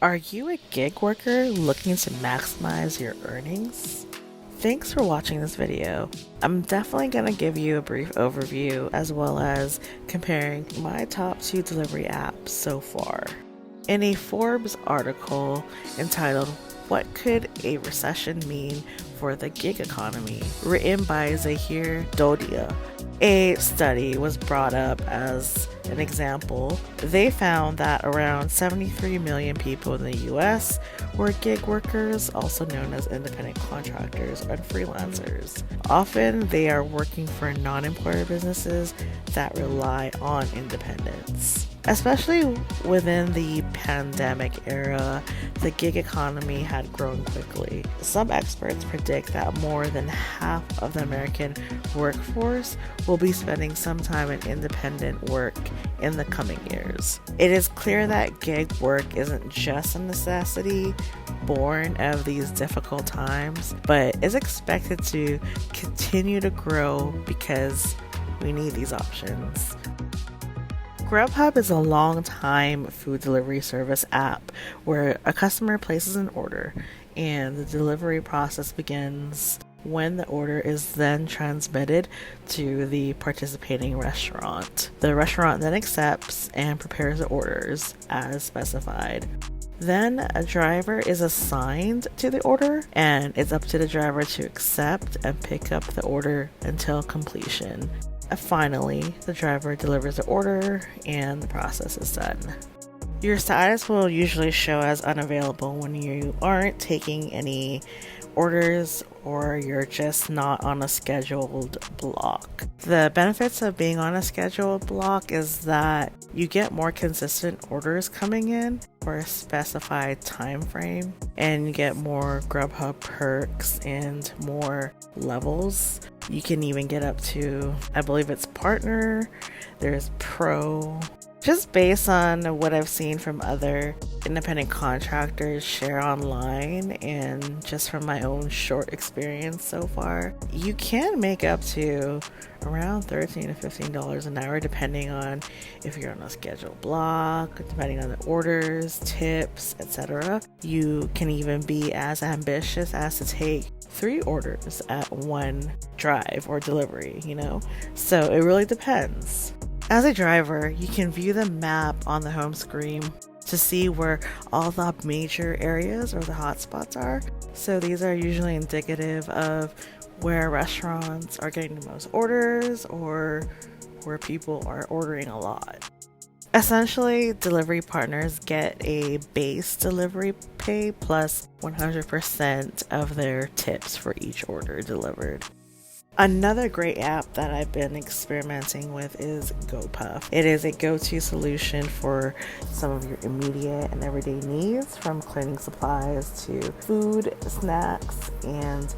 Are you a gig worker looking to maximize your earnings? Thanks for watching this video. I'm definitely going to give you a brief overview as well as comparing my top 2 delivery apps so far. In a Forbes article entitled "What Could a Recession Mean for the Gig Economy?" written by Zahir Dodia, a study was brought up as an example. They found that around 73 million people in the US were gig workers, also known as independent contractors and freelancers. Often they are working for non-employer businesses that rely on independence. Especially within the pandemic era, the gig economy had grown quickly. Some experts predict that more than half of the American workforce will be spending some time in independent work in the coming years. It is clear that gig work isn't just a necessity born of these difficult times, but is expected to continue to grow because we need these options. Grubhub is a long-time food delivery service app where a customer places an order and the delivery process begins when the order is then transmitted to the participating restaurant. The restaurant then accepts and prepares the orders as specified. Then a driver is assigned to the order, and it's up to the driver to accept and pick up the order until completion. Finally, the driver delivers the order and the process is done. Your status will usually show as unavailable when you aren't taking any orders or you're just not on a scheduled block. The benefits of being on a scheduled block is that you get more consistent orders coming in for a specified time frame, and you get more Grubhub perks and more levels. You can even get up to, I believe it's partner, there's pro. Just based on what I've seen from other independent contractors share online and just from my own short experience so far, you can make up to around $13 to $15 an hour depending on if you're on a scheduled block, depending on the orders, tips, etc. You can even be as ambitious as to take 3 orders at one drive or delivery, So it really depends. As a driver, you can view the map on the home screen to see where all the major areas or the hotspots are. So these are usually indicative of where restaurants are getting the most orders or where people are ordering a lot. Essentially, delivery partners get a base delivery pay plus 100% of their tips for each order delivered. Another great app that I've been experimenting with is GoPuff. It is a go-to solution for some of your immediate and everyday needs, from cleaning supplies to food, snacks, and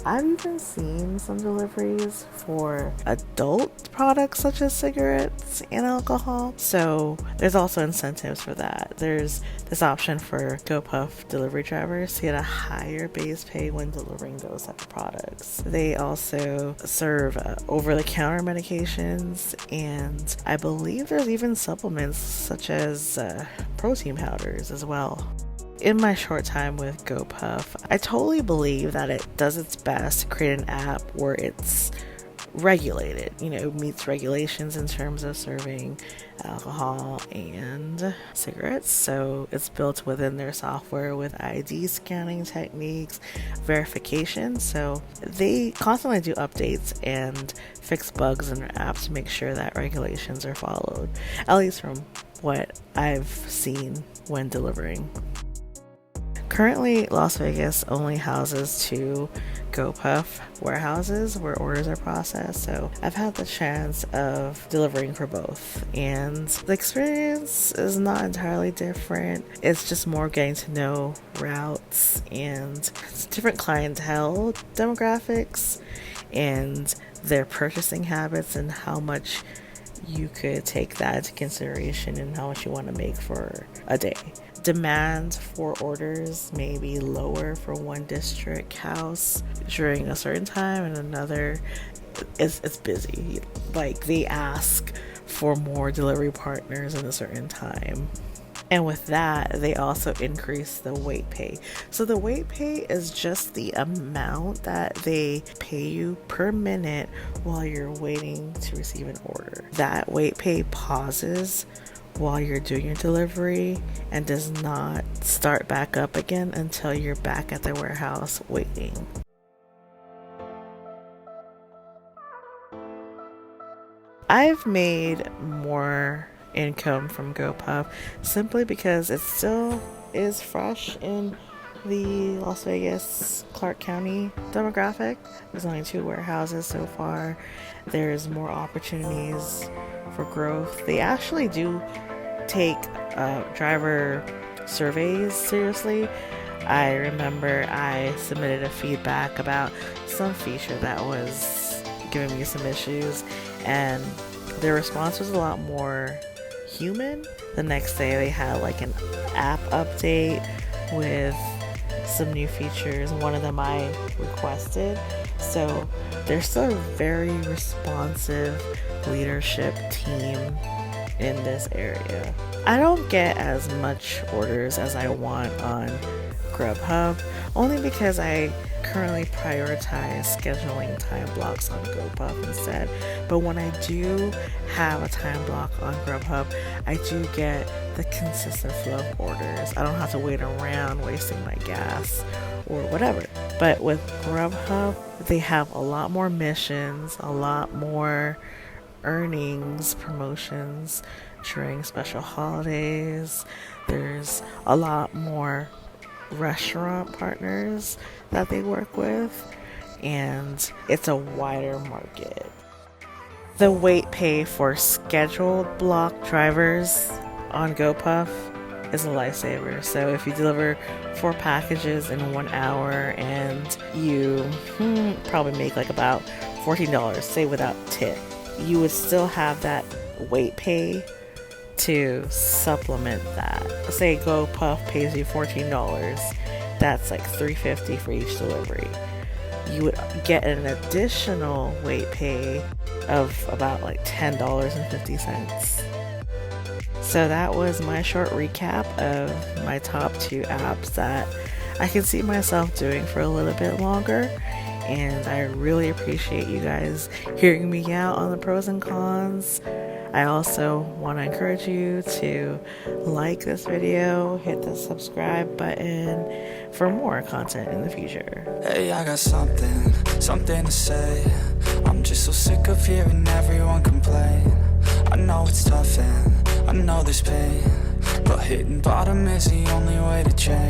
I've even seen some deliveries for adult products such as cigarettes and alcohol. So there's also incentives for that. There's this option for GoPuff delivery drivers to get a higher base pay when delivering those type of products. They also serve over-the-counter medications, and I believe there's even supplements such as protein powders as well. In my short time with GoPuff, I totally believe that it does its best to create an app where it's regulated, meets regulations in terms of serving alcohol and cigarettes. So it's built within their software with ID scanning techniques, verification. So they constantly do updates and fix bugs in their app to make sure that regulations are followed, at least from what I've seen when delivering. Currently, Las Vegas only houses 2 GoPuff warehouses where orders are processed, so I've had the chance of delivering for both, and the experience is not entirely different. It's just more getting to know routes and different clientele demographics and their purchasing habits and how much you could take that into consideration and how much you want to make for a day. Demand for orders may be lower for one district house during a certain time, and another it's busy. Like, they ask for more delivery partners in a certain time. And with that, they also increase the wait pay. So the wait pay is just the amount that they pay you per minute while you're waiting to receive an order. That wait pay pauses while you're doing your delivery and does not start back up again until you're back at the warehouse waiting. I've made more income from GoPuff simply because it still is fresh in the Las Vegas, Clark County demographic. There's only 2 warehouses so far. There's more opportunities for growth. They actually do take driver surveys seriously. I remember I submitted a feedback about some feature that was giving me some issues, and their response was a lot more human. The next day they had like an app update with some new features. One of them I requested. So they're still a very responsive leadership team in this area. I don't get as much orders as I want on Grubhub, only because I currently prioritize scheduling time blocks on GoPuff instead. But when I do have a time block on Grubhub, I do get the consistent flow of orders. I don't have to wait around wasting my gas or whatever. But with Grubhub, they have a lot more missions, a lot more earnings promotions during special holidays. There's a lot more restaurant partners that they work with, and it's a wider market. The wait pay for scheduled block drivers on GoPuff is a lifesaver. So if you deliver 4 packages in 1 hour and you probably make like about $14, say without tip, you would still have that wait pay to supplement that. Say GoPuff pays you $14, that's like $3.50 for each delivery. You would get an additional wait pay of about like $10.50. So that was my short recap of my top 2 apps that I can see myself doing for a little bit longer. And I really appreciate you guys hearing me out on the pros and cons. I also want to encourage you to like this video, hit the subscribe button for more content in the future. Hey, I got something to say. I'm just so sick of hearing everyone complain. I know it's tough and I know there's pain, but hitting bottom is the only way to change.